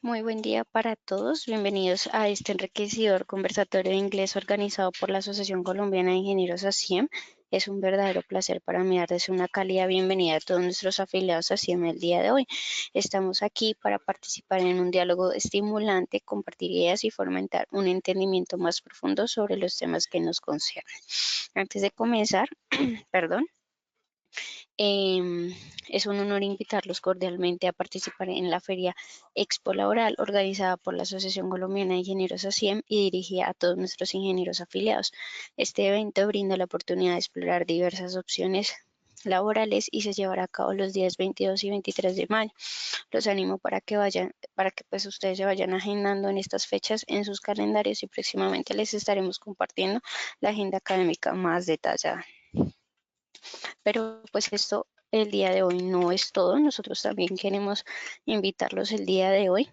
Muy buen día para todos. Bienvenidos a este enriquecedor conversatorio de inglés organizado por la Asociación Colombiana de Ingenieros Aciem. Es un verdadero placer para mí darles una cálida bienvenida a todos nuestros afiliados a Aciem el día de hoy. Estamos aquí para participar en un diálogo estimulante, compartir ideas y fomentar un entendimiento más profundo sobre los temas que nos conciernen. Antes de comenzar, perdón. Es un honor invitarlos cordialmente a participar en la Feria Expo Laboral organizada por la Asociación Colombiana de Ingenieros Aciem y dirigida a todos nuestros ingenieros afiliados. Este evento brinda la oportunidad de explorar diversas opciones laborales y se llevará a cabo los días 22 y 23 de mayo. Los animo para que pues ustedes se vayan agendando en estas fechas en sus calendarios y próximamente les estaremos compartiendo la agenda académica más detallada. Pero pues esto el día de hoy no es todo. Nosotros también queremos invitarlos el día de hoy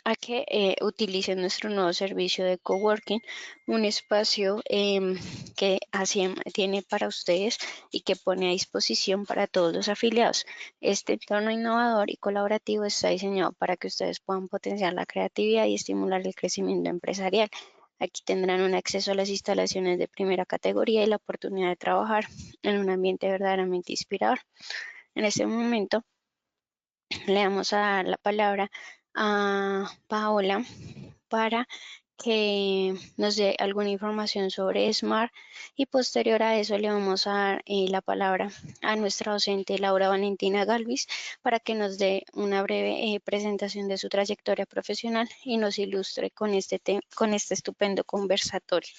a que utilicen nuestro nuevo servicio de coworking, un espacio que Aciem tiene para ustedes y que pone a disposición para todos los afiliados. Este entorno innovador y colaborativo está diseñado para que ustedes puedan potenciar la creatividad y estimular el crecimiento empresarial. Aquí tendrán un acceso a las instalaciones de primera categoría y la oportunidad de trabajar en un ambiente verdaderamente inspirador. En este momento le vamos a dar la palabra a Paola para que nos dé alguna información sobre SMART y posterior a eso le vamos a dar la palabra a nuestra docente Laura Valentina Galvis para que nos dé una breve presentación de su trayectoria profesional y nos ilustre con este estupendo conversatorio.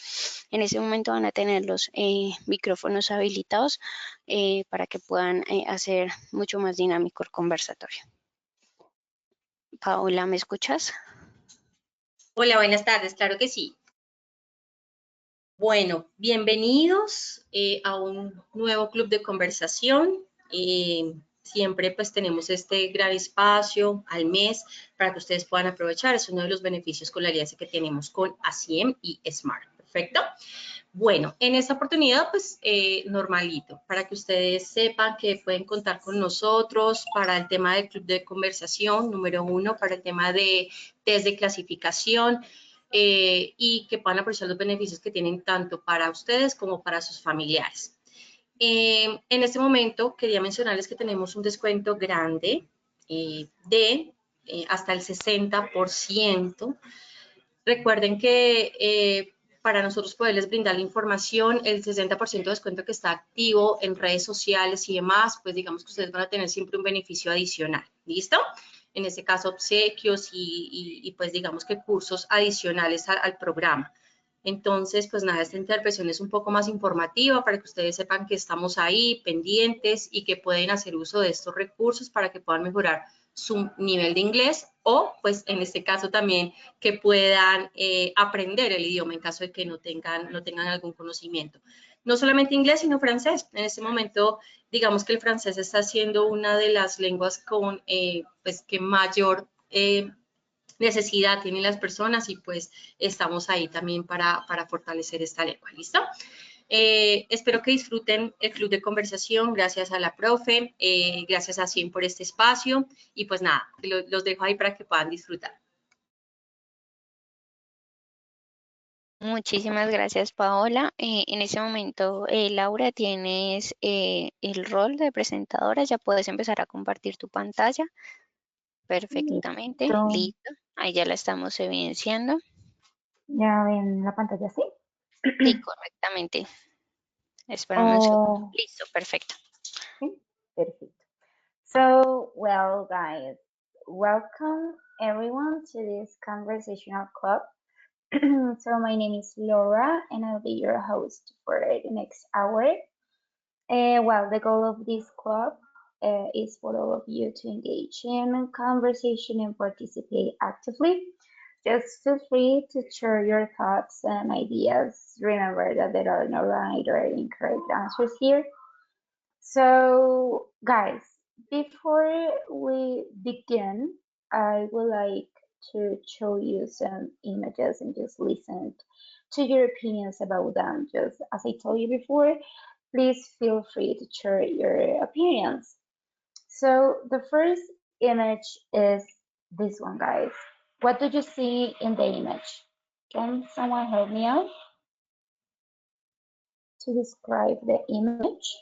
En ese momento van a tener los micrófonos habilitados para que puedan hacer mucho más dinámico el conversatorio. Paola, ¿me escuchas? Hola, buenas tardes, claro que sí. Bueno, bienvenidos a un nuevo club de conversación. Siempre pues tenemos este gran espacio al mes para que ustedes puedan aprovechar. Es uno de los beneficios con la alianza que tenemos con Aciem y Smart. Perfecto. Bueno, en esta oportunidad, pues normalito, para que ustedes sepan que pueden contar con nosotros para el tema del club de conversación, número 1, para el tema de test de clasificación y que puedan aprovechar los beneficios que tienen tanto para ustedes como para sus familiares. En este momento quería mencionarles que tenemos un descuento grande de hasta el 60%. Recuerden que para nosotros poderles brindar la información, el 60% de descuento que está activo en redes sociales y demás, pues digamos que ustedes van a tener siempre un beneficio adicional. ¿Listo? En este caso, obsequios y pues digamos que cursos adicionales al programa. Entonces, pues nada, esta intervención es un poco más informativa para que ustedes sepan que estamos ahí pendientes y que pueden hacer uso de estos recursos para que puedan mejorar su nivel de inglés o, pues, en este caso también que puedan aprender el idioma en caso de que no tengan algún conocimiento. No solamente inglés, sino francés. En este momento, digamos que el francés está siendo una de las lenguas con, pues, que mayor necesidad tienen las personas y pues estamos ahí también para fortalecer esta lengua. ¿Listo? Espero que disfruten el club de conversación. Gracias a la profe, gracias a Aciem por este espacio y pues nada, los dejo ahí para que puedan disfrutar. Muchísimas gracias, Paola. En ese momento, Laura, tienes el rol de presentadora. Ya puedes empezar a compartir tu pantalla perfectamente. Listo. Listo. Ahí ya la estamos evidenciando. Ya ven la pantalla, ¿sí? Sí, correctamente. Espérame un segundo. Listo, perfecto. Sí, perfect. So, well, guys, welcome everyone to this conversational club. So, my name is Laura, and I'll be your host for the next hour. Well, the goal of this club is for all of you to engage in conversation and participate actively. Just feel free to share your thoughts and ideas. Remember that there are no right or incorrect answers here. So, guys, before we begin, I would like to show you some images and just listen to your opinions about them. Just as I told you before, please feel free to share your opinions. So the first image is this one, guys. What do you see in the image? Can someone help me out to describe the image?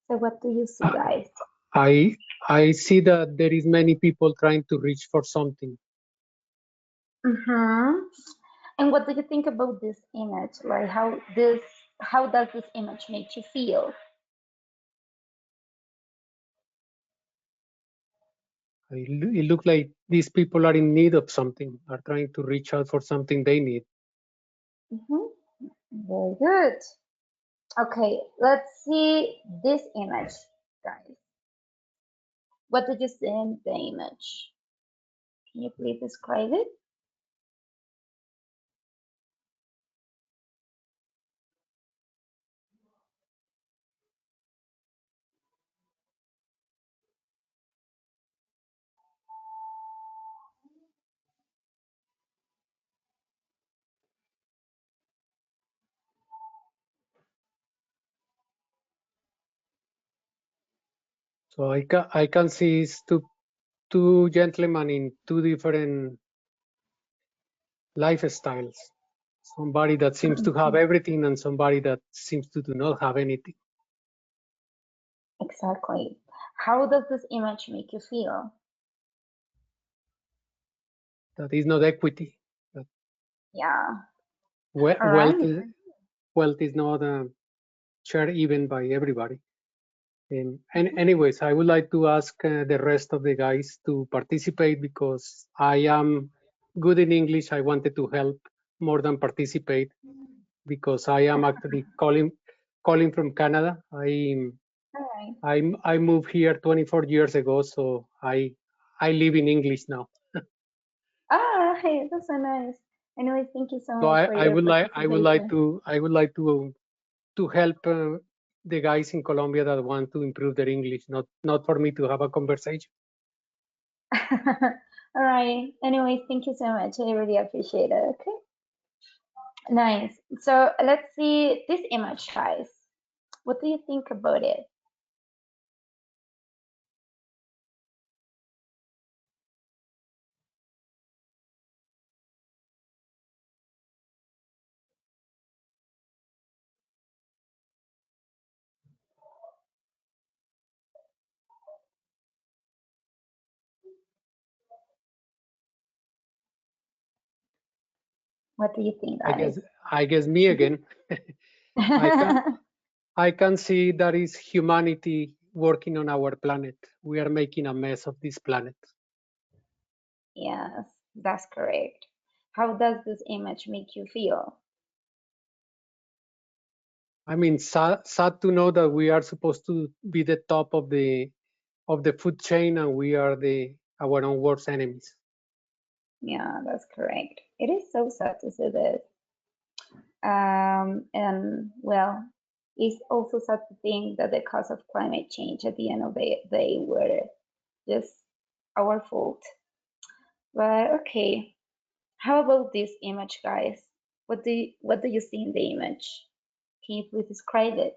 So what do you see, guys? I see that there is many people trying to reach for something. Mm-hmm. And what do you think about this image? Like how does this image make you feel? It looks like these people are in need of something, are trying to reach out for something they need. Mm-hmm. Very good. Okay, let's see this image, guys. What did you see in the image? Can you please describe it? So I can see it's two gentlemen in two different lifestyles. Somebody that seems to have everything and somebody that seems to do not have anything. Exactly. How does this image make you feel? That is not equity. That Yeah. we- All wealth, right. wealth is not shared even by everybody. And anyways, I would like to ask the rest of the guys to participate because I am good in English. I wanted to help more than participate because I am actually calling from Canada. All right. I moved here 24 years ago, so I live in English now. Ah, hey, that's so nice. Anyways, thank you so So much for your participation. I would like to help the guys in Colombia that want to improve their English, not for me to have a conversation. All right. Anyways, thank you so much. I really appreciate it. Okay. Nice. So let's see this image, guys. What do you think about it? What do you think, guys? I guess me again. I can I can see that is humanity working on our planet. We are making a mess of this planet. Yes, that's correct. How does this image make you feel? I mean, sad to know that we are supposed to be the top of the food chain and we are our own worst enemies. Yeah, that's correct. It is so sad to see this. And well, it's also sad to think that the cause of climate change at the end of the day were just our fault. But okay, how about this image, guys? What do you see in the image? Can you please describe it?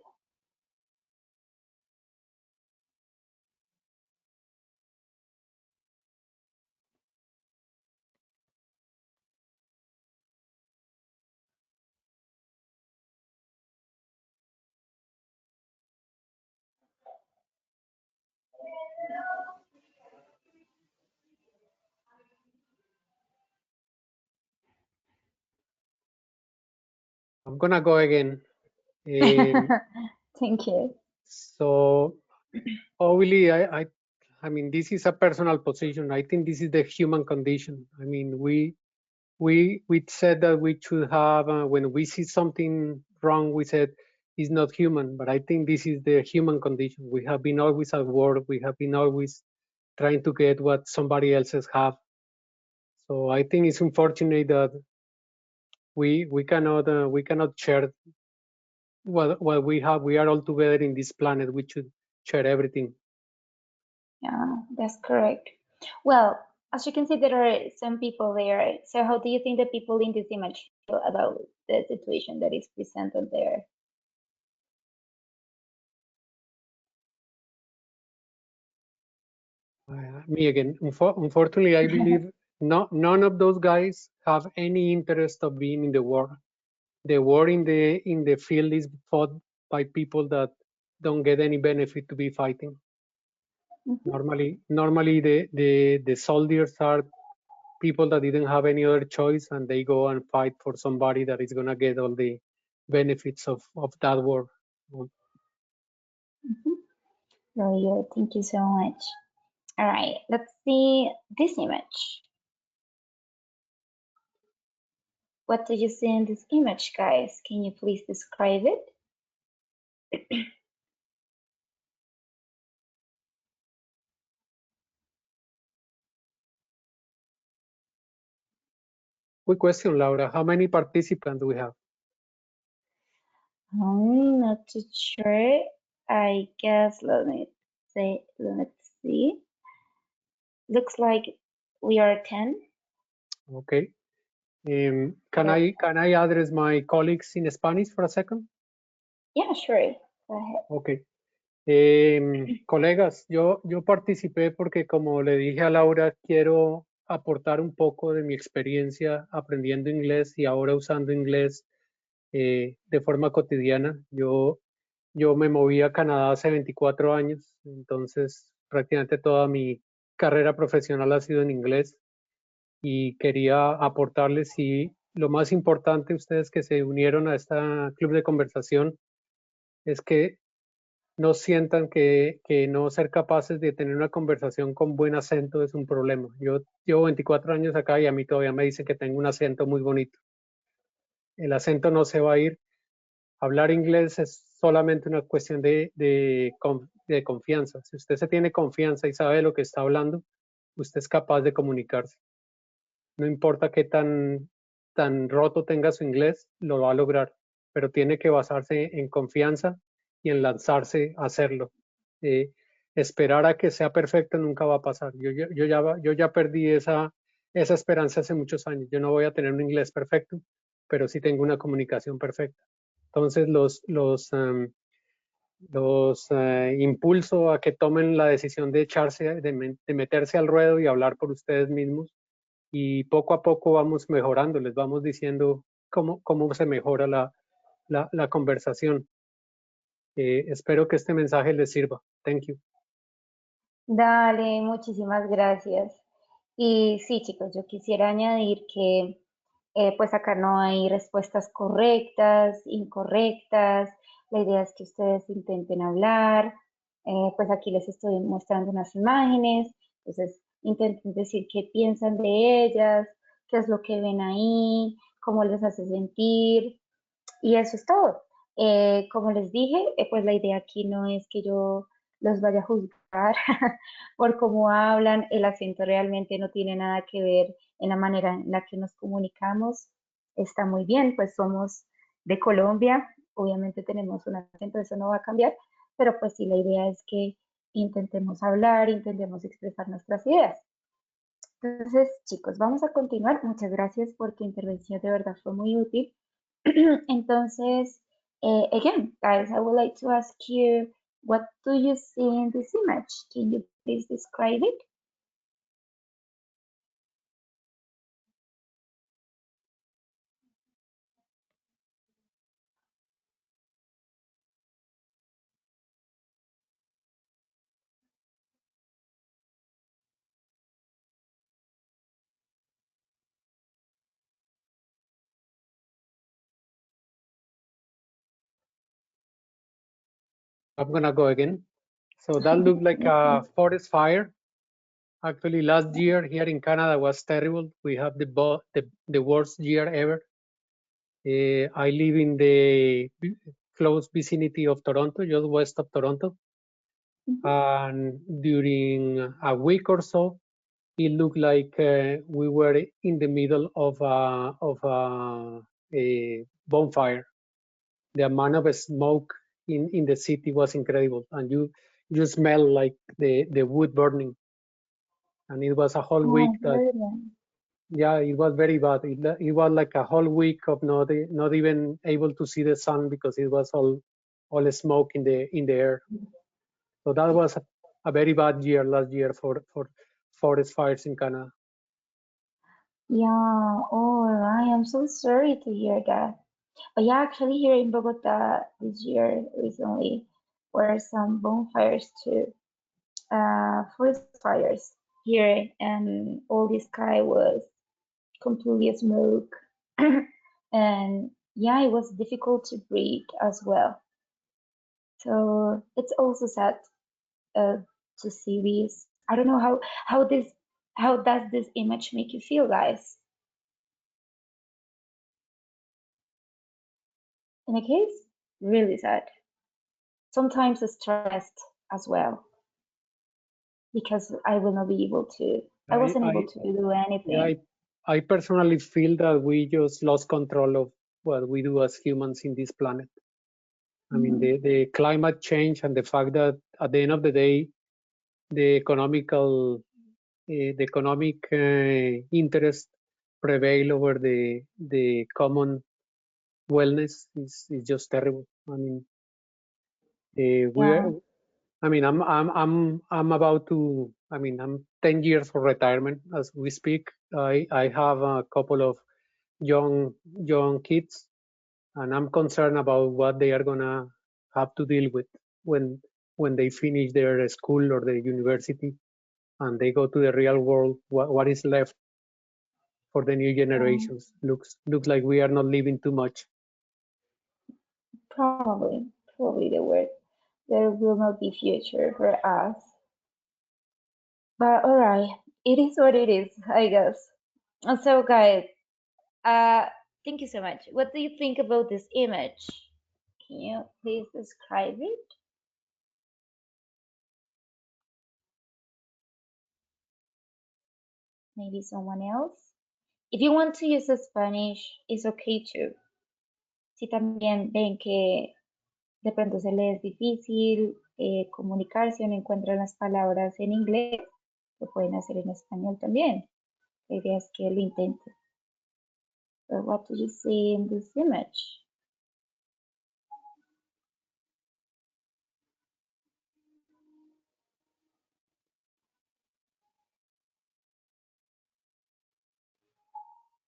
I'm gonna go again. Um, Thank you. so obviously, I mean, this is a personal position. I think this is the human condition. I mean, we said that we should have when we see something wrong, we said it's not human. But I think this is the human condition. We have been always at war. We have been always trying to get what somebody else's have. So I think it's unfortunate that we cannot share what we have. We are all together in this planet. We should share everything. Yeah, that's correct. Well, as you can see, there are some people there. So how do you think the people in this image feel about the situation that is presented there? Me again. Unfortunately, I believe none of those guys have any interest of being in the war. The war in the field is fought by people that don't get any benefit to be fighting. Normally the soldiers are people that didn't have any other choice, and they go and fight for somebody that is gonna get all the benefits of that war. Very good. Thank you so much. All right, let's see this image. What do you see in this image, guys? Can you please describe it? Quick question, Laura. How many participants do we have? I'm not too sure. I guess let's see. Looks like we are 10. Okay. Can I address my colleagues in Spanish for a second? Yeah, sure. Go ahead. Okay. Colegas, yo participé porque, como le dije a Laura, quiero aportar un poco de mi experiencia aprendiendo inglés y ahora usando inglés de forma cotidiana. Yo me moví a Canadá hace 24 años, entonces prácticamente toda mi carrera profesional ha sido en inglés y quería aportarles, y lo más importante, ustedes que se unieron a este club de conversación, es que no sientan que no ser capaces de tener una conversación con buen acento es un problema. Yo llevo 24 años acá y a mí todavía me dicen que tengo un acento muy bonito. El acento no se va a ir. Hablar inglés es solamente una cuestión de confianza. Si usted se tiene confianza y sabe de lo que está hablando, usted es capaz de comunicarse. No importa qué tan roto tenga su inglés, lo va a lograr, pero tiene que basarse en confianza y en lanzarse a hacerlo. Esperar a que sea perfecto nunca va a pasar. Yo ya perdí esa esperanza hace muchos años. Yo no voy a tener un inglés perfecto, pero sí tengo una comunicación perfecta. Entonces los impulso a que tomen la decisión de echarse, de meterse al ruedo y hablar por ustedes mismos, y poco a poco vamos mejorando, les vamos diciendo cómo se mejora la conversación. Espero que este mensaje les sirva. Thank you. Dale, muchísimas gracias. Y sí, chicos, yo quisiera añadir que pues acá no hay respuestas correctas, incorrectas. La idea es que ustedes intenten hablar. Pues aquí les estoy mostrando unas imágenes. Entonces, intenten decir qué piensan de ellas, qué es lo que ven ahí, cómo les hace sentir. Y eso es todo. Como les dije, pues la idea aquí no es que yo los vaya a juzgar por cómo hablan. El acento realmente no tiene nada que ver en la manera en la que nos comunicamos. Está muy bien, pues somos de Colombia, obviamente tenemos un acento, eso no va a cambiar, pero pues sí, la idea es que intentemos hablar, intentemos expresar nuestras ideas. Entonces, chicos, vamos a continuar. Muchas gracias por tu intervención, de verdad fue muy útil. Entonces, again, guys, I would like to ask you, what do you see in this image? Can you please describe it? I'm gonna go again. So that looked like a forest fire. Actually, last year here in Canada was terrible. We have the worst year ever. I live in the close vicinity of Toronto, just west of Toronto. And during a week or so, it looked like we were in the middle of a bonfire. The amount of smoke in the city was incredible, and you smell like the wood burning. And it was a whole week Oh, that, brilliant. yeah, it was very bad. It was like a whole week of not even able to see the sun because it was all smoke in the air. So that was a very bad year last year for forest fires in Canada. Yeah, oh, I am so sorry to hear that. But yeah, actually here in Bogota this year recently were some bonfires too. Forest fires here, and all the sky was completely smoke. And yeah, it was difficult to breathe as well. So it's also sad uh, to see this. I don't know how does this image make you feel, guys? In a case, really sad. Sometimes stressed as well because I will not be able to. I wasn't able to do Yeah, anything. I personally feel that we just lost control of what we do as humans in this planet. I mean, Mhm. the climate change and the fact that at the end of the day, the the economic interest prevail over the common wellness is just terrible. I mean, we are. Yeah, I mean, I'm about to. I mean, I'm 10 years for retirement as we speak. I have a couple of young kids, and I'm concerned about what they are gonna have to deal with when when they finish their school or the university and they go to the real world. What is left for the new yeah, generations? Looks like we are not living too much. probably, probably the word. There will not be future for us. But all right, it is what it is, I guess. And so, guys, uh, thank you so much. What do you think about this image? Can you please describe it? Maybe someone else. If you want to use the Spanish, it's okay too. Si también ven que de pronto se les es difícil comunicarse o no encuentran las palabras en inglés, lo pueden hacer en español también. La idea es que lo intenten. But what do you see in this image?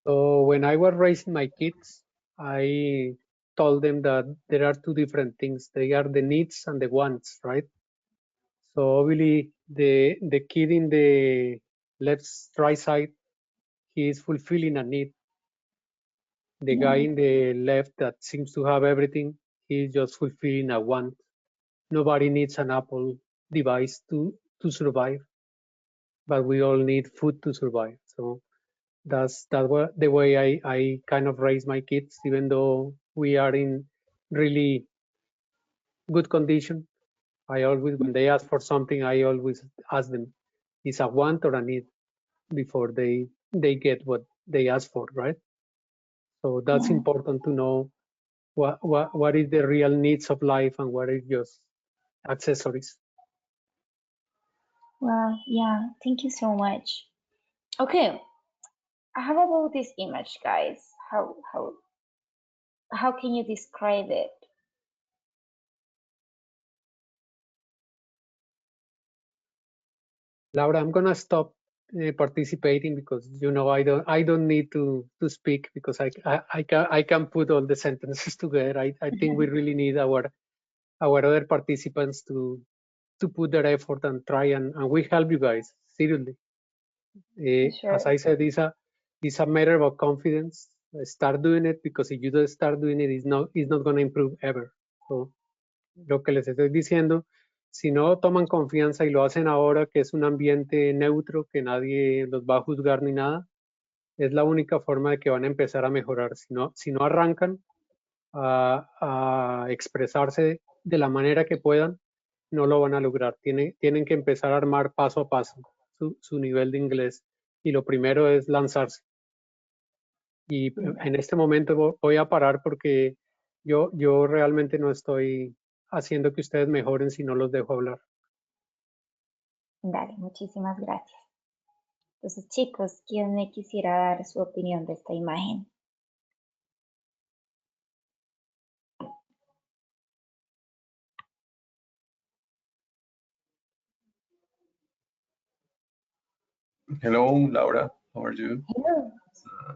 So when I was raising my kids, I told them that there are two different things. They are the needs and the wants, right? So obviously the kid in the left right side, he is fulfilling a need. The guy Yeah, in the left that seems to have everything, he is just fulfilling a want. Nobody needs an Apple device to survive, but we all need food to survive. So that's the way I kind of raise my kids, even though we are in really good condition. I always, when they ask for something, I always ask them, is a want or a need before they get what they ask for, right? So that's yeah. important to know what is the real needs of life and what is just accessories. Well, yeah, thank you so much. Okay, how about this image, guys? How can you describe it? Laura, I'm gonna stop participating because I don't need to speak because I can put all the sentences together. I think we really need our other participants to put their effort and try and we help you guys seriously. As Sure. I said, it's a matter of confidence. Start doing it because if you don't start doing it, it's not going to improve ever. So, lo que les estoy diciendo, si no toman confianza y lo hacen ahora, que es un ambiente neutro, que nadie los va a juzgar ni nada, es la única forma de que van a empezar a mejorar. Si no arrancan a expresarse de la manera que puedan, no lo van a lograr. Tienen que empezar a armar paso a paso su nivel de inglés. Y lo primero es lanzarse. Y en este momento voy a parar porque yo realmente no estoy haciendo que ustedes mejoren si no los dejo hablar. Dale, muchísimas gracias. Entonces, chicos, ¿quién me quisiera dar su opinión de esta imagen? Hello, Laura. How are you? Hello.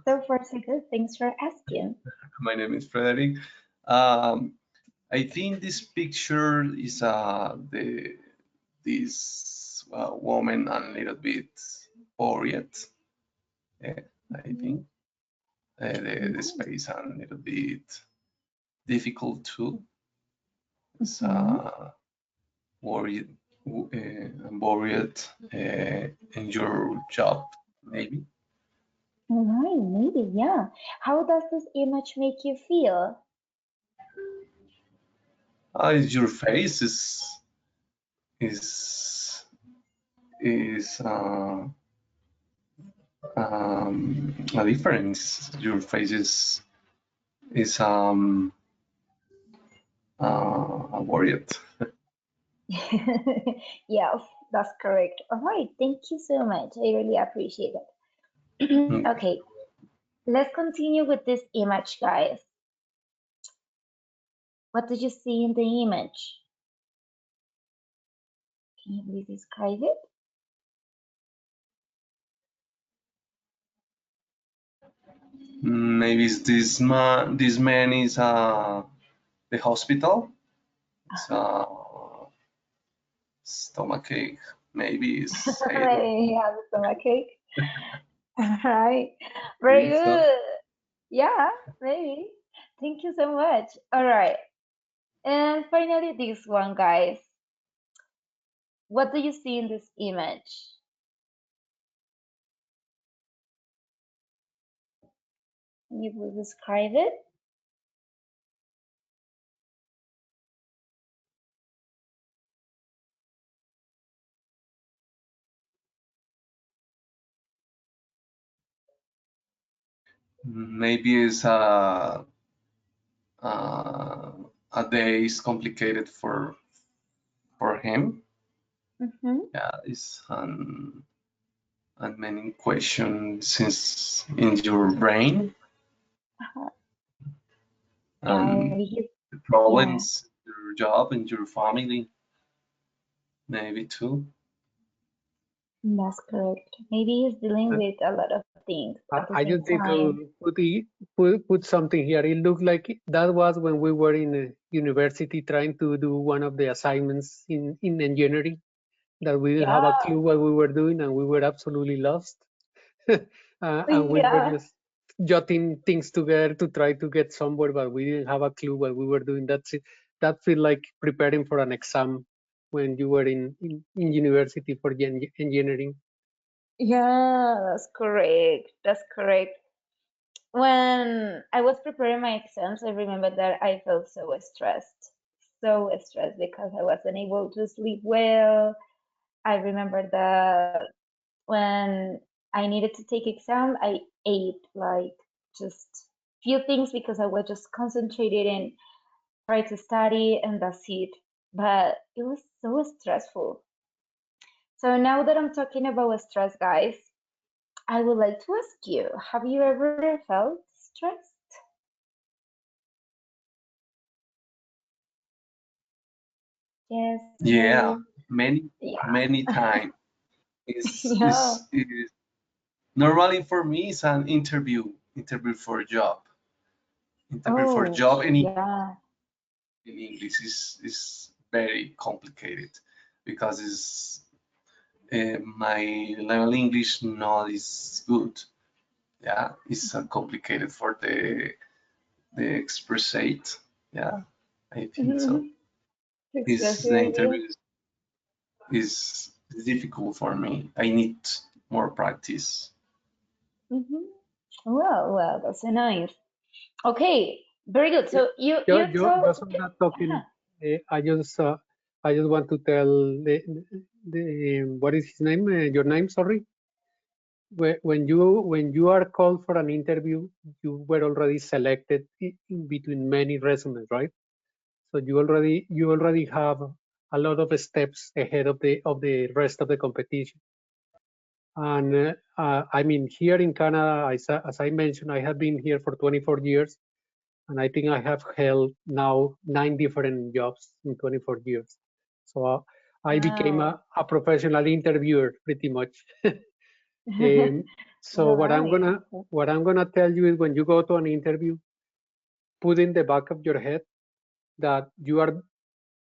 So far, so good. Thanks for asking. My name is Frederick. I think this picture is this woman a little bit worried. I think the space a little bit difficult too. It's worried, worried in your job, maybe. Right, maybe, yeah. How does this image make you feel? Your face is a difference. Your face is worried. Yes, that's correct. All right, thank you so much. I really appreciate it. Okay, let's continue with this image, guys. What did you see in the image? Can you please describe it? Maybe it's this man. This man is the hospital. It's stomachache. Maybe it's Yeah, the stomachache. All right, very good. Yeah, maybe. Thank you so much. All right. And finally, this one, guys. What do you see in this image? Can you please describe it? Maybe it's a day is complicated for him. Yeah, it's and many questions since in your brain and the problems, your job and your family, maybe too. That's correct. Maybe he's dealing with a lot of things at the I same just need time. to put something here. It looked like that was when we were in university trying to do one of the assignments in engineering, that we didn't have a clue what we were doing and we were absolutely lost. And we were just jotting things together to try to get somewhere, but we didn't have a clue what we were doing. That's it. That feel like preparing for an exam when you were in university for engineering. Yeah, that's correct. That's correct. When I was preparing my exams, I remember that I felt so stressed because I wasn't able to sleep well. I remember that when I needed to take exam, I ate like just few things because I was just concentrated and try to study and that's it. But it was so stressful. So now that I'm talking about stress, guys, I would like to ask you, have you ever felt stressed? Yes, Yeah, no. many times. Is Yeah. is normally for me it's an interview for job. Interview for Oh, job yeah. in English is very complicated because it's my level English not is good. Yeah, it's complicated for the expressate. Yeah, I think so. Is Express the your idea. interview is difficult for me. I need more practice. Well, that's so nice. Okay, very good. So you told, Just on that talking, I just want to tell the what is his name? Your name? Sorry. when you are called for an interview, you were already selected in between many resumes, right? So you already have a lot of steps ahead of the rest of the competition. And I mean, here in Canada, as I mentioned, I have been here for 24 years, and I think I have held now 9 different jobs in 24 years. So I became Wow. a professional interviewer pretty much. So Well, nice. what I'm gonna tell you is when you go to an interview, put in the back of your head that you are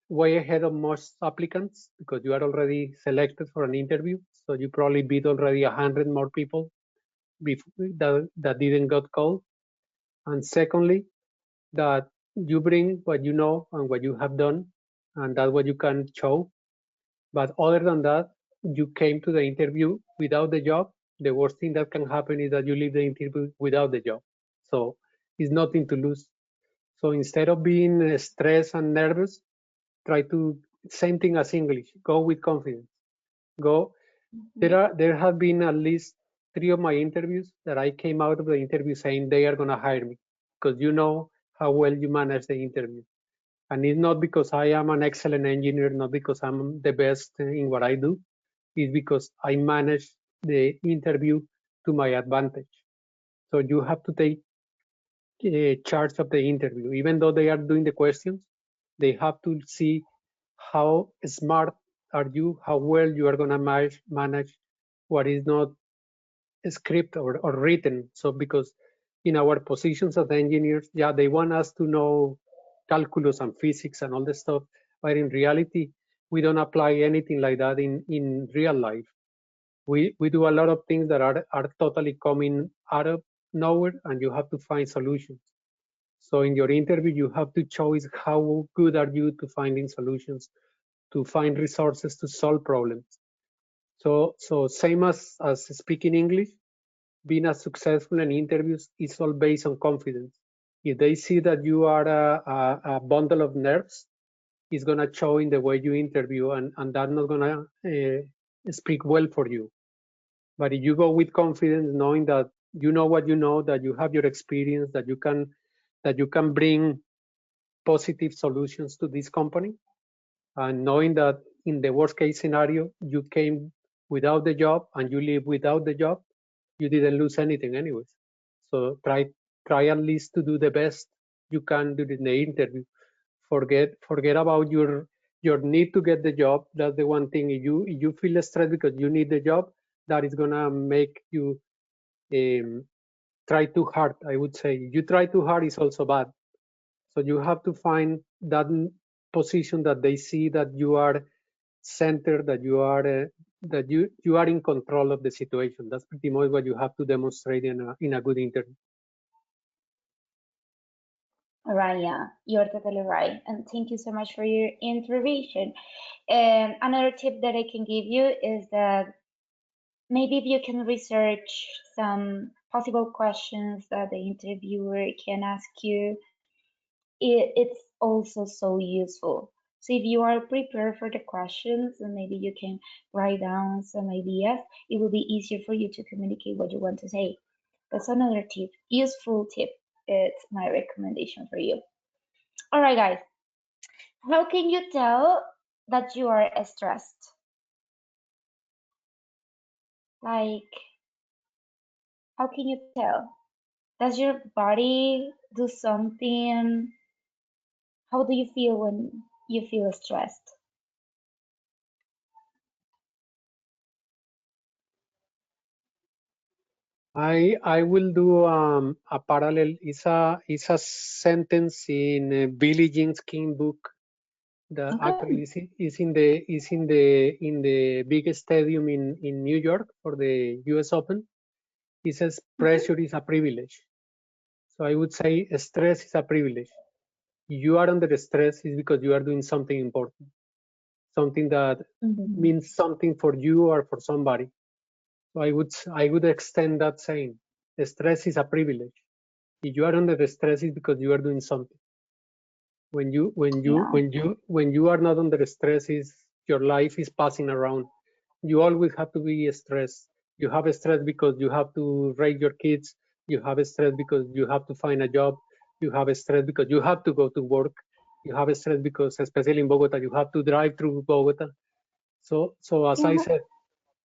way ahead of most applicants because you are already selected for an interview. So you probably beat already 100 more people that didn't got called. And secondly, that you bring what you know and what you have done, and that's what you can show. But other than that, you came to the interview without the job. The worst thing that can happen is that you leave the interview without the job. So it's nothing to lose. So instead of being stressed and nervous, try to same thing as English. Go with confidence. Go. There have been at least 3 of my interviews that I came out of the interview saying they are gonna hire me because you know how well you manage the interview. And it's not because I am an excellent engineer, not because I'm the best in what I do. It's because I manage the interview to my advantage. So you have to take charge of the interview. Even though they are doing the questions, they have to see how smart are you, how well you are going to manage what is not script or written. So because in our positions as engineers, yeah, they want us to know calculus and physics and all this stuff, but in reality, we don't apply anything like that in real life. We do a lot of things that are totally coming out of nowhere, and you have to find solutions. So in your interview, you have to choose how good are you to finding solutions, to find resources to solve problems. So same as speaking English, being as successful in interviews is all based on confidence. If they see that you are a bundle of nerves, it's gonna show in the way you interview, and that's not gonna speak well for you. But if you go with confidence, knowing that you know what you know, that you have your experience, that you can bring positive solutions to this company, and knowing that in the worst case scenario, you came without the job and you leave without the job, you didn't lose anything anyways. So try at least to do the best you can during the interview. Forget about your need to get the job. That's the one thing. If you feel stressed because you need the job, that is gonna make you um, try too hard. I would say if you try too hard, it's also bad. So you have to find that position that they see that you are centered, that you are in control of the situation. That's pretty much what you have to demonstrate in a good interview. Right, yeah, you're totally right. And thank you so much for your intervention. And another tip that I can give you is that maybe if you can research some possible questions that the interviewer can ask you, it's also so useful. So if you are prepared for the questions and maybe you can write down some ideas, it will be easier for you to communicate what you want to say. That's another tip, useful tip. It's my recommendation for you. All right, guys. How can you tell that you are stressed? Like, how can you tell? Does your body do something? How do you feel when you feel stressed? I will do a parallel. It's a sentence in Billie Jean's King book that Okay. actually is in the big stadium in New York for the U.S. Open. It says Mhm. pressure is a privilege. So I would say stress is a privilege. You are under stress is because you are doing something important, something that Mhm. means something for you or for somebody. So I would extend that saying, stress is a privilege. If you are under the stress, is because you are doing something. Yeah. When you are not under stress, is your life is passing around. You always have to be stressed. You have stress because you have to raise your kids. You have stress because you have to find a job. You have stress because you have to go to work. You have stress because, especially in Bogota, you have to drive through Bogota. So as I said,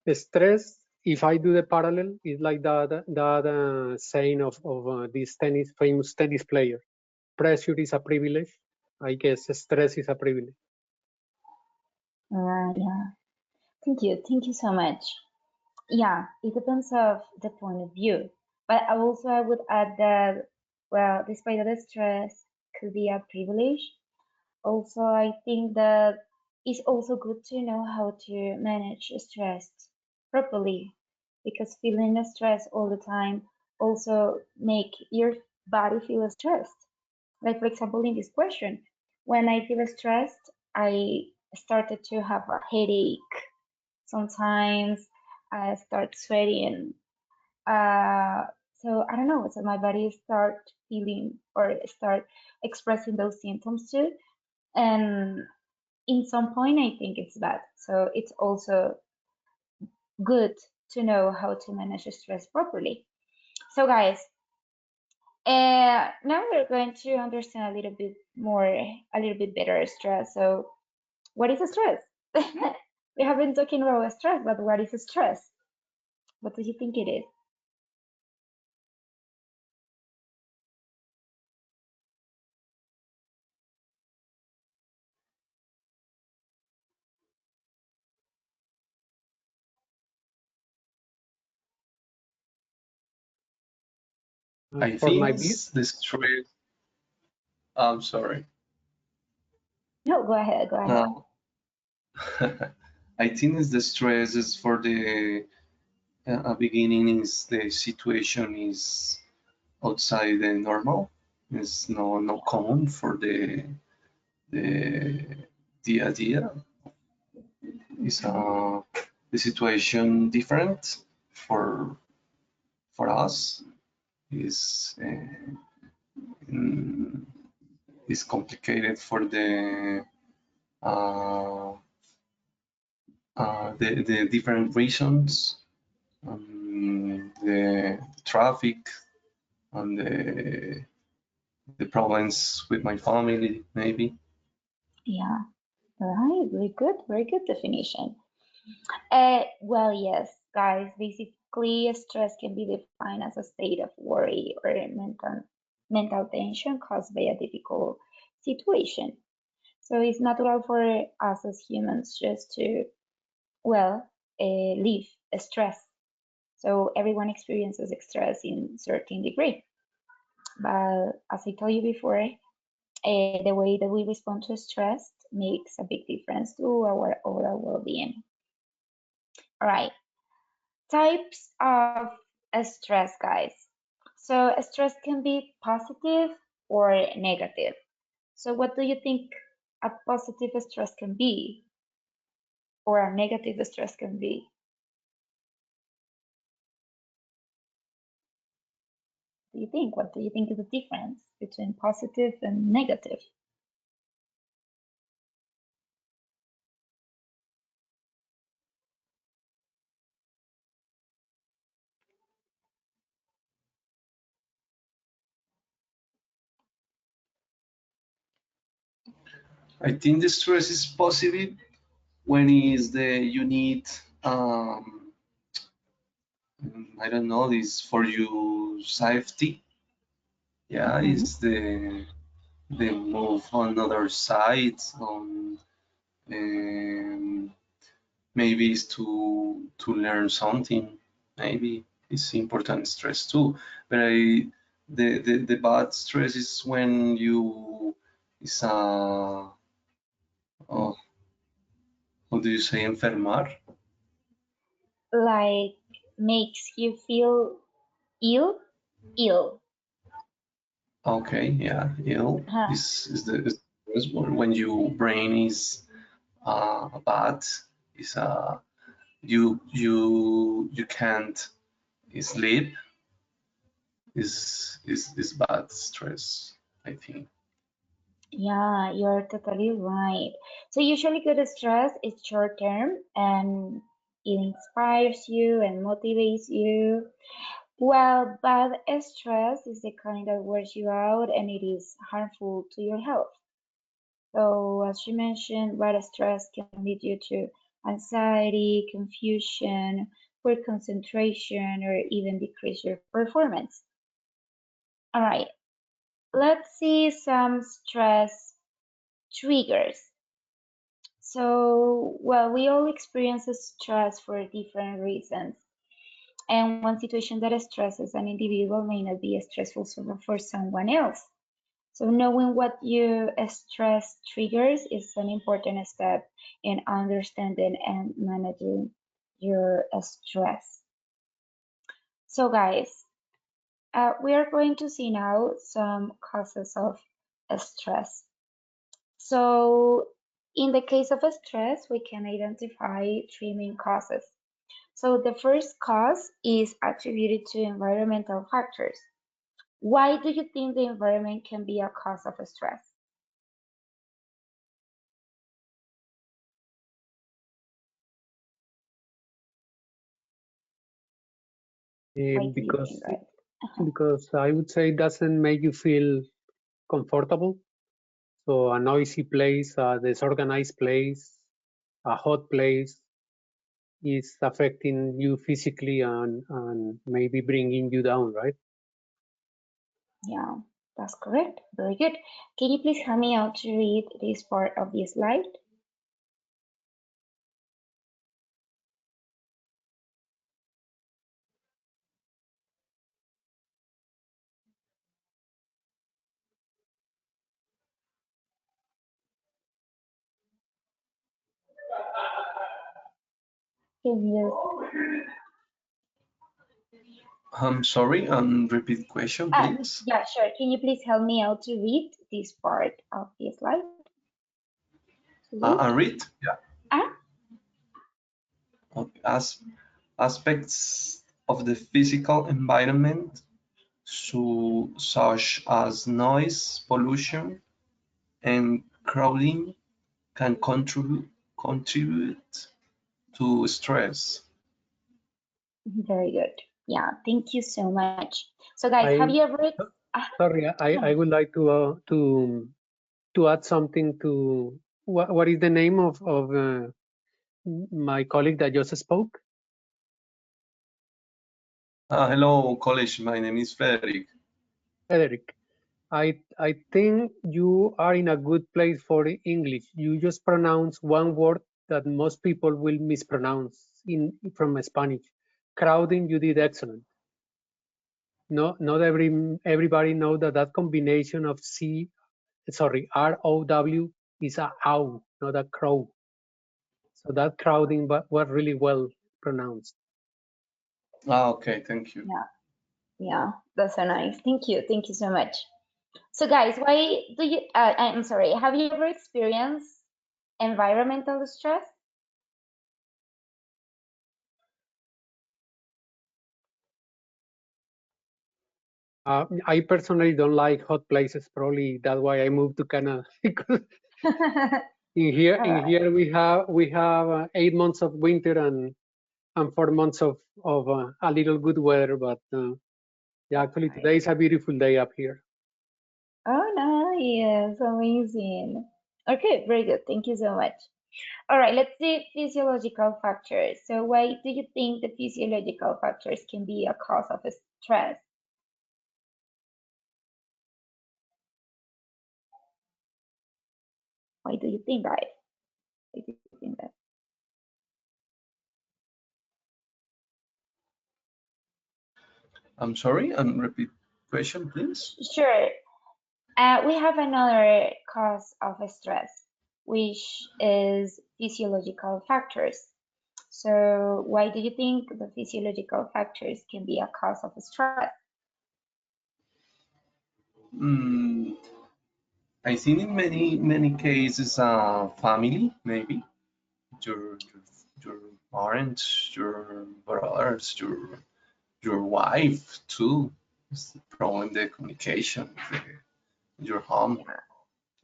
the stress, if I do the parallel, is like that saying of this famous tennis player. Pressure is a privilege. I guess stress is a privilege. Yeah. Thank you. Thank you so much. Yeah, it depends of the point of view. But I would add that, well, despite that stress could be a privilege, also I think that it's also good to know how to manage stress properly, because feeling stress all the time also make your body feel stressed. Like for example, in this question, when I feel stressed, I started to have a headache. Sometimes I start sweating. So I don't know. So my body start feeling or start expressing those symptoms too. And in some point, I think it's bad. So it's also good to know how to manage stress properly. So guys, now we're going to understand a little bit more, a little bit better stress. So what is stress? We have been talking about stress, but what is stress? What do you think it is? I For think my view, it's the stress. I'm sorry. No, go ahead, go ahead. No. I think it's the stress is for the beginning is the situation is outside the normal. It's no common for the idea. Is the situation different for us? Is mm, is complicated for uh, the different reasons, the traffic and the problems with my family, maybe. Yeah, right, very good definition. Well, yes, guys, basically stress can be defined as a state of worry or mental tension caused by a difficult situation. So it's natural for us as humans just to, well, live stress. So everyone experiences stress in certain degree. But as I told you before, the way that we respond to stress makes a big difference to our overall well-being. All right, types of stress, guys. So stress can be positive or negative. So what do you think a positive stress can be or a negative stress can be? Do you think? What do you think is the difference between positive and negative? I think the stress is positive when is the you need I don't know this for you safety. Yeah, Mhm. is the move on other sides on maybe is to learn something. Maybe it's important stress too. But the bad stress is when you is oh, how do you say enfermar? Like makes you feel ill, ill. Okay, yeah, ill Huh. is stress when your brain is bad. Is you can't sleep. Is bad stress. I think. Yeah, you're totally right. So usually good stress is short term and It inspires you and motivates you. While bad stress is the kind that wears you out and it is harmful to your health. So, as you mentioned, bad stress can lead you to anxiety, confusion, poor concentration, or even decrease your performance. All right, let's see some stress triggers. So, well, we all experience stress for different reasons. And one situation that stresses an individual may not be stressful for someone else. So knowing what your stress triggers is an important step in understanding and managing your stress. So guys, we are going to see now some causes of stress. So in the case of stress, we can identify three main causes. So the first cause is attributed to environmental factors. Why do you think the environment can be a cause of stress? Why do you think, right? Because I would say it doesn't make you feel comfortable. So a noisy place, a disorganized place, a hot place is affecting you physically and maybe bringing you down, right? Yeah, that's correct. Very good. Can you please help me out to read this part of the slide? Can you? I'm sorry, repeat question, please. Yeah, sure. Can you please help me out to read this part of the slide? And read? Yeah. Ah, Okay. As aspects of the physical environment, such as noise, pollution, and crowding, can contribute to stress. very good. Yeah, thank you so much. So guys, have I you ever? Ah, sorry, I would like to add something to what is the name of my colleague that just spoke? Hello, college. My name is Frederick. Frederick. I think you are in a good place for English. You just pronounce one word that most people will mispronounce in from Spanish. Crowding, you did excellent. No, not everybody know that that combination of ROW is a ow, not a crow. So that crowding was really well pronounced. Okay, thank you. yeah, that's so nice. Thank you so much. So guys, why do you? I'm sorry. Have you ever experienced environmental stress? I personally don't like hot places. Probably that's why I moved to Canada because in here we have 8 months of winter and 4 months of a little good weather. But yeah, actually today is a beautiful day up here. Oh, nice. Amazing. Okay, very good. Thank you so much. All right, let's see physiological factors. So why do you think the physiological factors can be a cause of stress? Why do you think, guys? Why do you think that? I'm sorry, and repeat question, please. Sure. We have another cause of stress, which is physiological factors. So why do you think the physiological factors can be a cause of stress? Mm, I think in many cases, family maybe your parents, your brothers, your wife too. It's the problem the communication, your home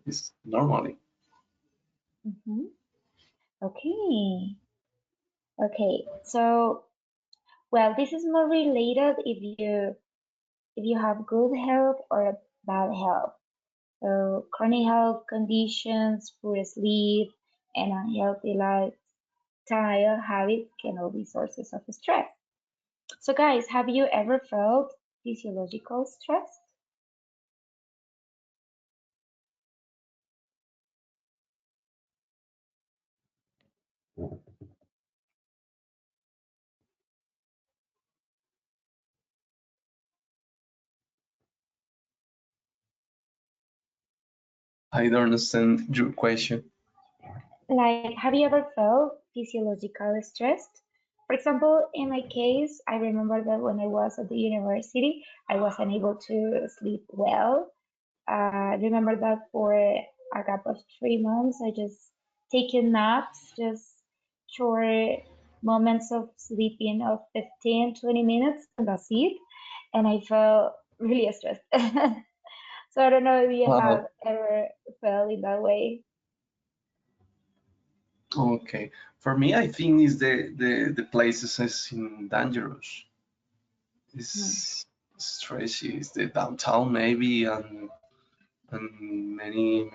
is normally. Mhm. Okay. Okay, so well, this is more related if you have good health or bad health. So chronic health conditions, poor sleep, and unhealthy lifestyle habits can all be sources of stress. So guys, have you ever felt physiological stress? I don't understand your question. Like, have you ever felt physiological stressed? For example, in my case, I remember that when I was at the university, I was unable to sleep well. I remember that for a gap of 3 months, I just taken naps, just short moments of sleeping of 15, 20 minutes, and that's it. And I felt really stressed. So I don't know if you Uh, have ever felt in that way. okay. For me, I think is the places is in dangerous. Mhm. Is stress is the downtown maybe and many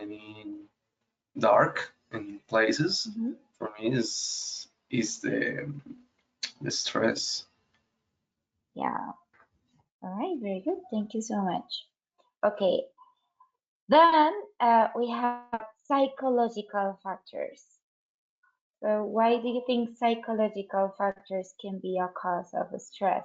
dark in places. Mhm. For me is the stress. Yeah. All right. Very good. Thank you so much. Okay. Then we have psychological factors. So why do you think psychological factors can be a cause of stress?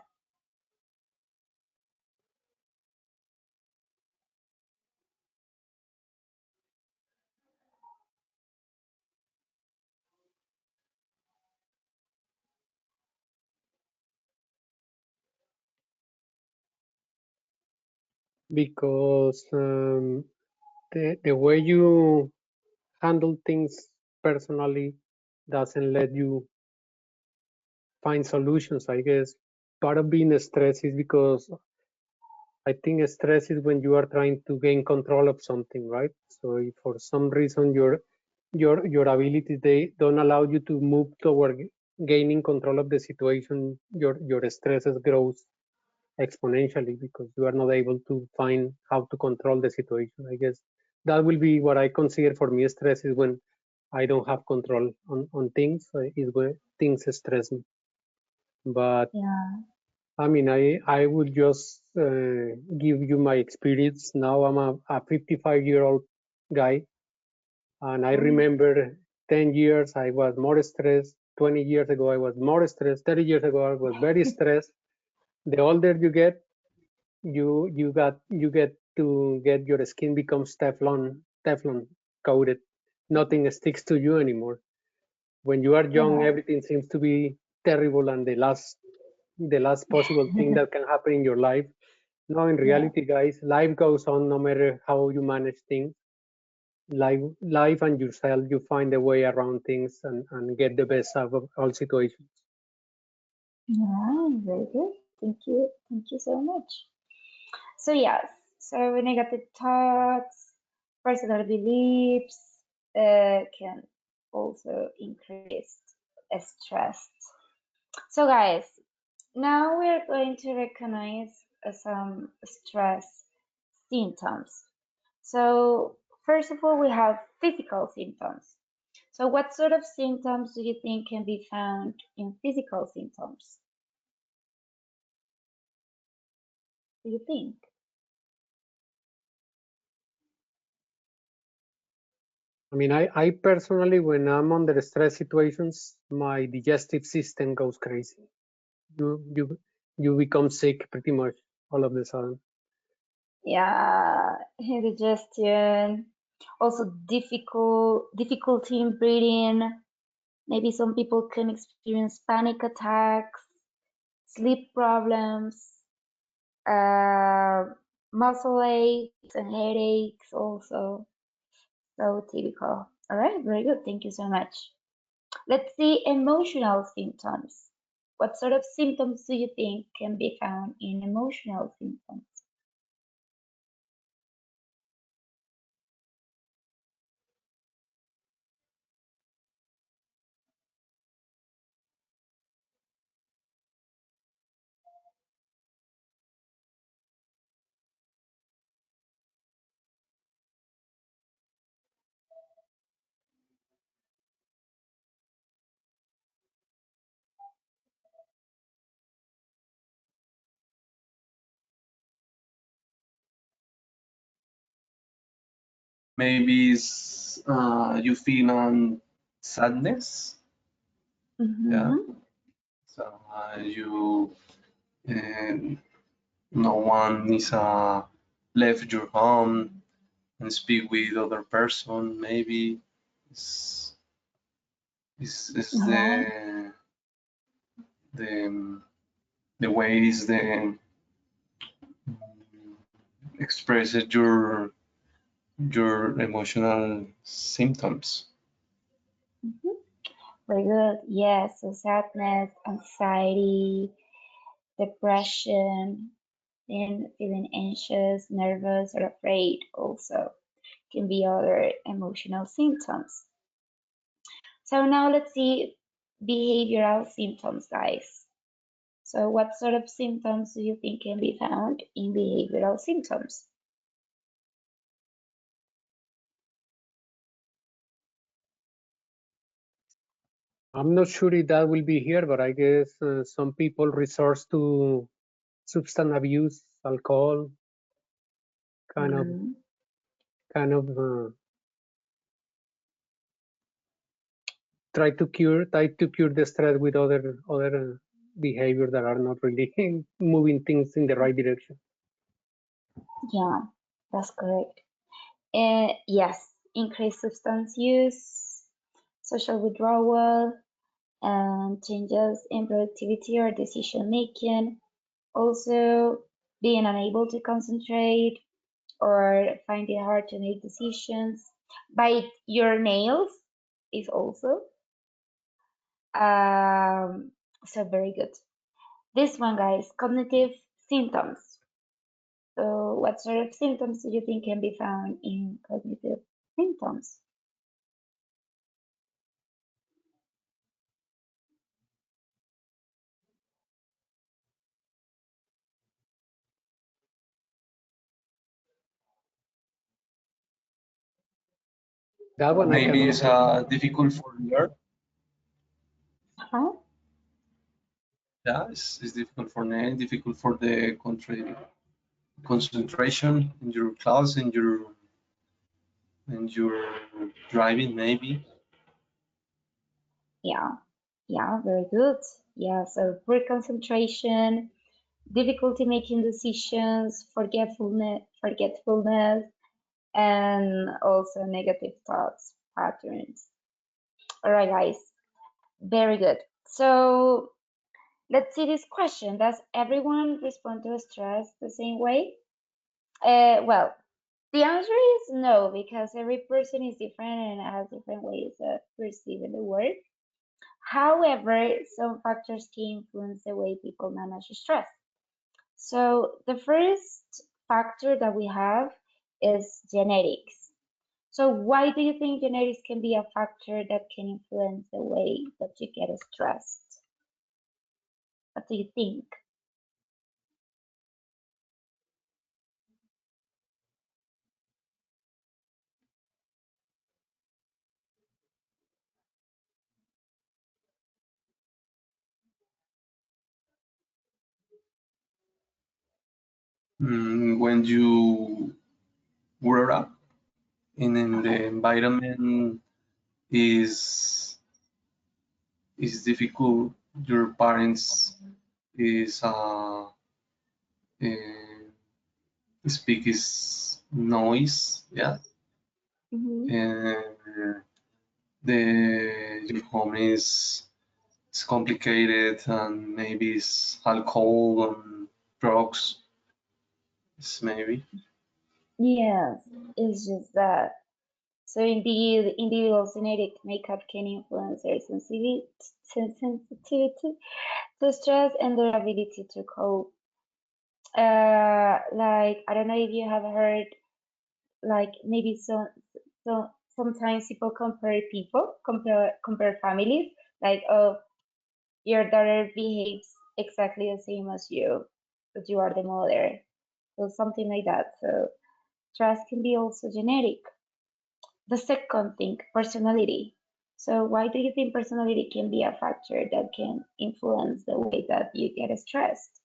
because the way you handle things personally doesn't let you find solutions. I guess part of being stressed is because I think stress is when you are trying to gain control of something, right? So if for some reason your abilities they don't allow you to move toward gaining control of the situation, your stresses grows exponentially because you are not able to find how to control the situation. I guess that will be what I consider for me stress is when I don't have control on things, is when things stress me. But Yeah. I mean, I would just give you my experience. Now I'm a 55-year-old guy, and I Oh, remember 10 years I was more stressed. 20 years ago I was more stressed. 30 years ago I was very stressed. The older you get, you get to get your skin becomes Teflon coated. Nothing sticks to you anymore. When you are young, yeah. everything seems to be terrible and the last possible thing that can happen in your life. No, in Yeah. reality, guys, life goes on no matter how you manage things. Life and yourself, you find a way around things and get the best out of all situations. Yeah. Very good. Thank you. Thank you so much. So yes. So negative thoughts, personal beliefs can also increase stress. So guys, now we are going to recognize some stress symptoms. So first of all, we have physical symptoms. So what sort of symptoms do you think can be found in physical symptoms? Do you think? I mean, I personally, when I'm under stress situations, my digestive system goes crazy. You you you become sick pretty much all of a sudden. Yeah, indigestion, also difficulty in breathing. Maybe some people can experience panic attacks, sleep problems, uh, muscle aches and headaches also. So typical. All right, very good. Thank you so much. Let's see emotional symptoms. What sort of symptoms do you think can be found in emotional symptoms? maybe it's, you feel sadness. Yeah. So you no one is left your home and speak with other person. Maybe it's, it's the the way is the expresses your emotional symptoms. Very good. Yes, so sadness, anxiety, depression, and feeling anxious, nervous, or afraid also can be other emotional symptoms. So now let's see behavioral symptoms, guys. So what sort of symptoms do you think can be found in behavioral symptoms? I'm not sure if that will be here, but I guess some people resort to substance abuse, alcohol, kind of, kind of try to cure the stress with other behavior that are not really moving things in the right direction. Yeah, that's correct. Yes, increased substance use, social withdrawal, and changes in productivity or decision making. Also, being unable to concentrate or find it hard to make decisions. Bite your nails is also. So very good. This one, guys, cognitive symptoms. So what sort of symptoms do you think can be found in cognitive symptoms? That one I Maybe cannot it's say. difficult for learn. Huh? Yeah, it's difficult for learn, difficult for the concentration in your class, in your driving, maybe. Yeah, very good. Yeah, so poor concentration, difficulty making decisions, forgetfulness, and also negative thoughts patterns. All right, guys, very good. So let's see this question. Does everyone respond to stress the same way? Well, the answer is no, because every person is different and has different ways of perceiving the world. However, some factors can influence the way people manage stress. So the first factor that we have is genetics. So why do you think genetics can be a factor that can influence the way that you get stressed? What do you think? When you grow up in the environment is difficult. Your parents is speak is noise, yeah, Mm-hmm. and the your home is complicated and maybe it's alcohol and drugs, it's maybe. Yes, it's just that. So indeed, individual genetic makeup can influence their sensitivity to stress and their ability to cope. Like I don't know if you have heard, like maybe sometimes people compare families, like oh your daughter behaves exactly the same as you, but you are the mother, so something like that. So trust can be also genetic. The second thing, personality. So why do you think personality can be a factor that can influence the way that you get stressed?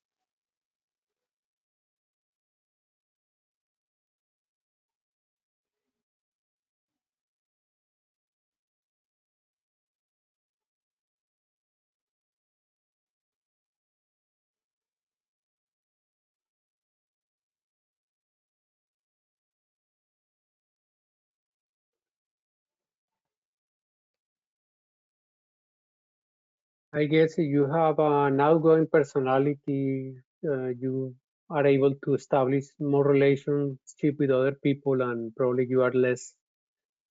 I guess you have an outgoing personality. You are able to establish more relationship with other people, and probably you are less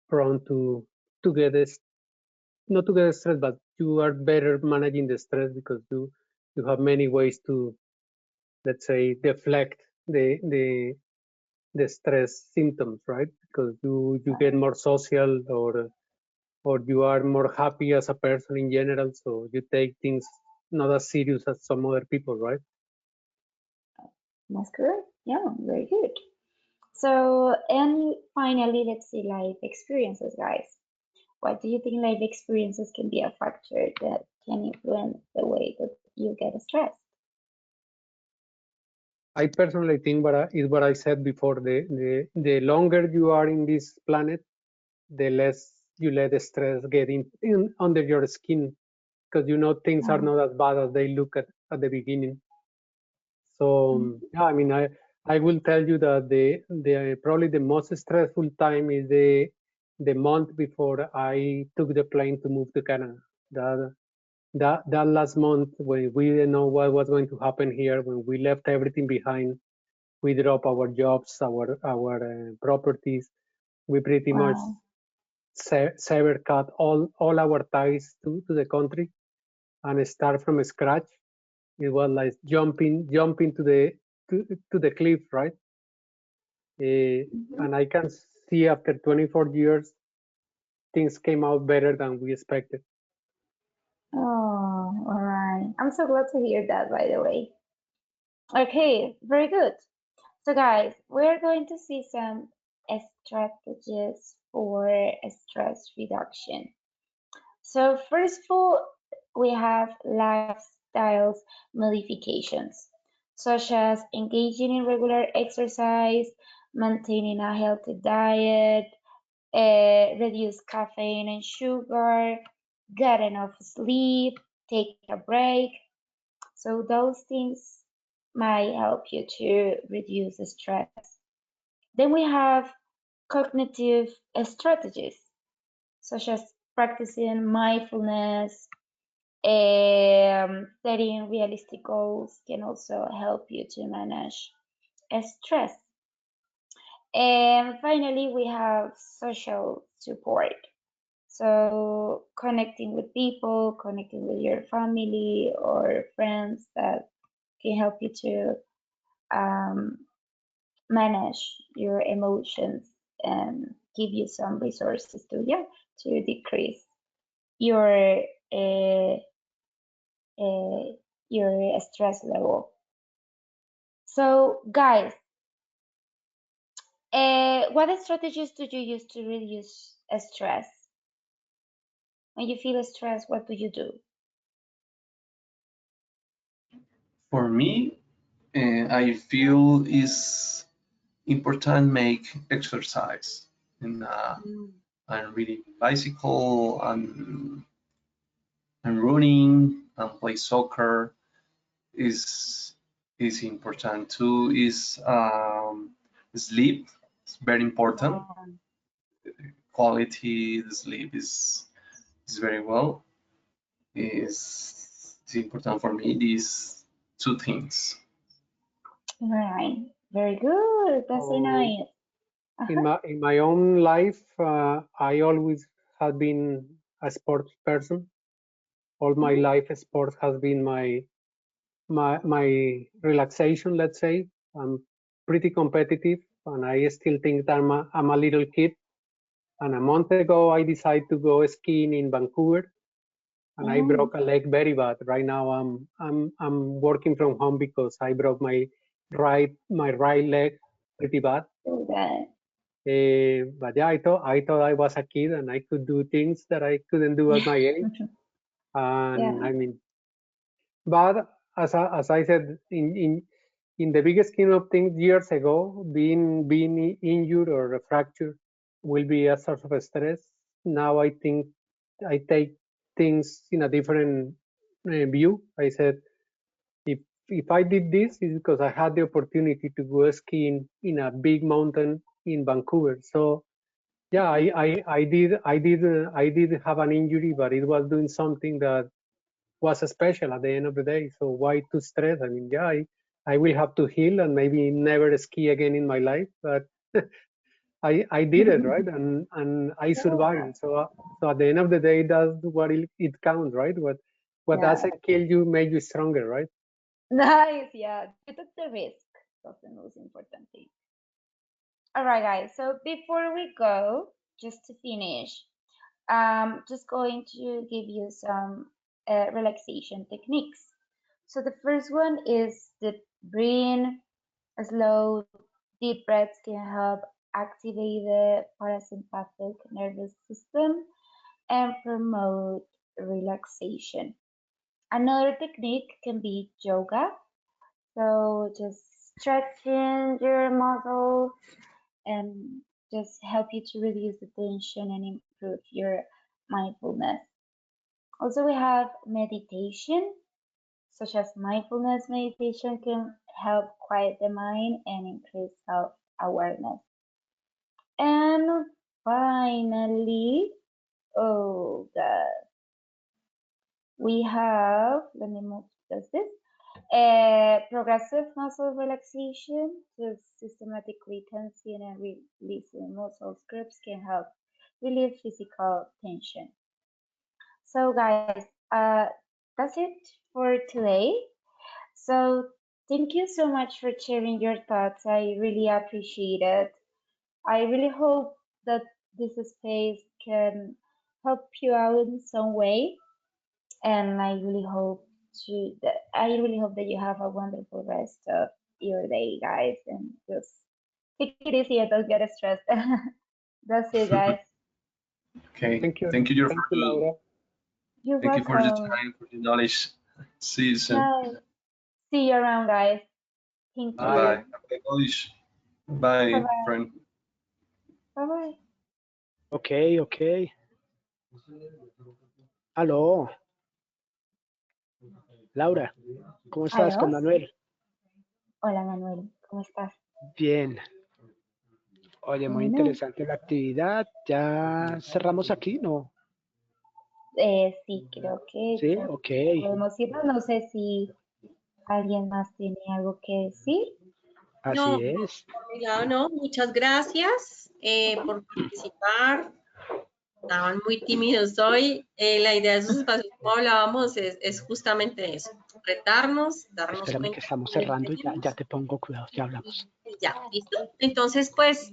prone to get this, not to get stressed, but you are better managing the stress because you have many ways to, let's say, deflect the stress symptoms, right? Because you get more social, or you are more happy as a person in general, so you take things not as serious as some other people, right? That's correct. Yeah, very good. So, and finally, let's see life experiences, guys. What do you think life experiences can be a factor that can influence the way that you get stressed? I personally think is what I said before. The longer you are in this planet, the less you let the stress get in under your skin, because you know things are not as bad as they look at the beginning. So yeah, I mean, I will tell you that the probably the most stressful time is the month before I took the plane to move to Canada. That last month when we didn't know what was going to happen here, when we left everything behind, we dropped our jobs, our properties. We pretty much Wow. sever cut all our ties to the country and start from scratch. It was like jumping to the cliff, right? Mhm. And I can see after 24 years, things came out better than we expected. Oh, all right. I'm so glad to hear that, by the way. Okay, very good. So, guys, we're going to see some strategies for stress reduction. So, first of all, we have lifestyles modifications, such as engaging in regular exercise, maintaining a healthy diet, reduce caffeine and sugar, get enough sleep, take a break. So those things might help you to reduce the stress. Then we have cognitive strategies, such as practicing mindfulness, setting realistic goals can also help you to manage stress. And finally, we have social support. So connecting with people, connecting with your family or friends that can help you to um, manage your emotions and give you some resources to, yeah, to decrease your uh, your stress level. So guys, what strategies do you use to reduce stress? When you feel stressed, what do you do? For me, I feel is important make exercise and reading bicycle and running and play soccer is important too. Is sleep. It's very important. Quality sleep is very well. Is important for me. These two things. Right, very good. That's so So nice. in Uh-huh. my own life, I always have been a sports person. All my Mhm. life, sports has been my relaxation. Let's say I'm pretty competitive, and I still think that I'm a little kid. And a month ago, I decided to go skiing in Vancouver, and I Mm, broke a leg very bad. Right now, I'm working from home because I broke my right leg pretty bad. so that. But yeah, I thought I was a kid and I could do things that I couldn't do at my age. Yeah. And I mean, but as I said, in the bigger scheme of things, years ago, being injured or fractured will be a source of stress. Now I think I take things in a different view. I said, if if I did this, it's because I had the opportunity to go skiing in a big mountain in Vancouver. So yeah, I did have an injury, but it was doing something that was special at the end of the day. So why to stress? I mean, yeah, I will have to heal and maybe never ski again in my life, but I did it, right? And I survived. So at the end of the day, that's what it counts, right? What Yeah. doesn't kill you make you stronger, right? Nice. Yeah. You took the risk. That's the most important thing. All right, guys. So before we go, just to finish, just going to give you some relaxation techniques. So the first one is the breathing. Slow, deep breaths can help activate the parasympathetic nervous system and promote relaxation. Another technique can be yoga. So just stretching your muscles and just help you to reduce the tension and improve your mindfulness. Also, we have meditation, such as mindfulness meditation can help quiet the mind and increase self-awareness. And finally, oh god, we have, let me move this, progressive muscle relaxation, just systematically tensing and releasing muscle groups can help relieve physical tension. So guys, that's it for today. So thank you so much for sharing your thoughts. I really appreciate it. I really hope that this space can help you out in some way, and I really hope that you have a wonderful rest of your day, guys, and just take it easy and don't get stressed. That's it, guys. Okay. Thank you. Thank you Thank for you, Laura. You're thank you for the welcome. time, for the knowledge. See you soon. Bye. See you around, guys. Thank Bye bye. you. Have a good knowledge. Bye Bye, bye. friend. Bye bye. Ok, ok. Aló, Laura, ¿cómo estás con ¿Aló? Manuel? Hola, Manuel. ¿Cómo estás? Bien. Oye, muy Bueno, interesante la actividad. ¿Ya cerramos aquí? ¿No? sí, creo que Sí, ya ok. podemos irnos. No sé si alguien más tiene algo que decir. Así No, es. por mi lado no. Muchas gracias por participar. Estaban muy tímidos hoy. La idea de esos espacios, como hablábamos, es justamente eso, retarnos, darnos Espérame que cuenta estamos de dónde cerrando y ya venimos. te pongo cuidado, ya hablamos. Y ya, listo. Entonces, pues,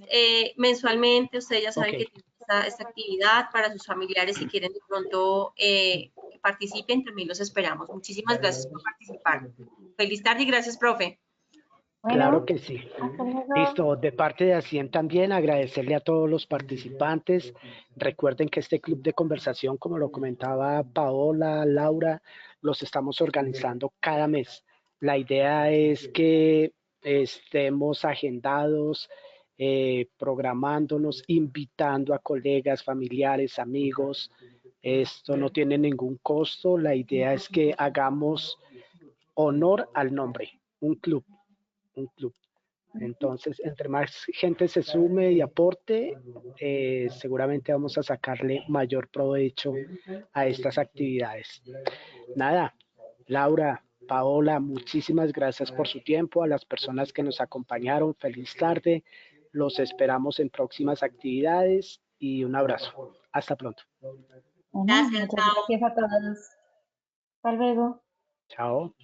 mensualmente ustedes ya saben Ok, que tienen esta actividad para sus familiares. Si quieren de pronto que participen, también los esperamos. Muchísimas gracias por participar. Feliz tarde y gracias, profe. claro Bueno, que sí. hasta luego. Listo, de parte de Aciem también agradecerle a todos los participantes. Recuerden que este club de conversación, como lo comentaba Paola, Laura, los estamos organizando cada mes. La idea es que estemos agendados, programándonos, invitando a colegas, familiares, amigos. Esto no tiene ningún costo. La idea es que hagamos honor al nombre, un club, un club. Entonces, entre más gente se sume y aporte, seguramente vamos a sacarle mayor provecho a estas actividades. Nada, Laura, Paola, muchísimas gracias por su tiempo. A las personas que nos acompañaron, feliz tarde. Los esperamos en próximas actividades y un abrazo. Hasta pronto. Bueno, Gracias, muchas chao. gracias a todos. Hasta luego. Chao.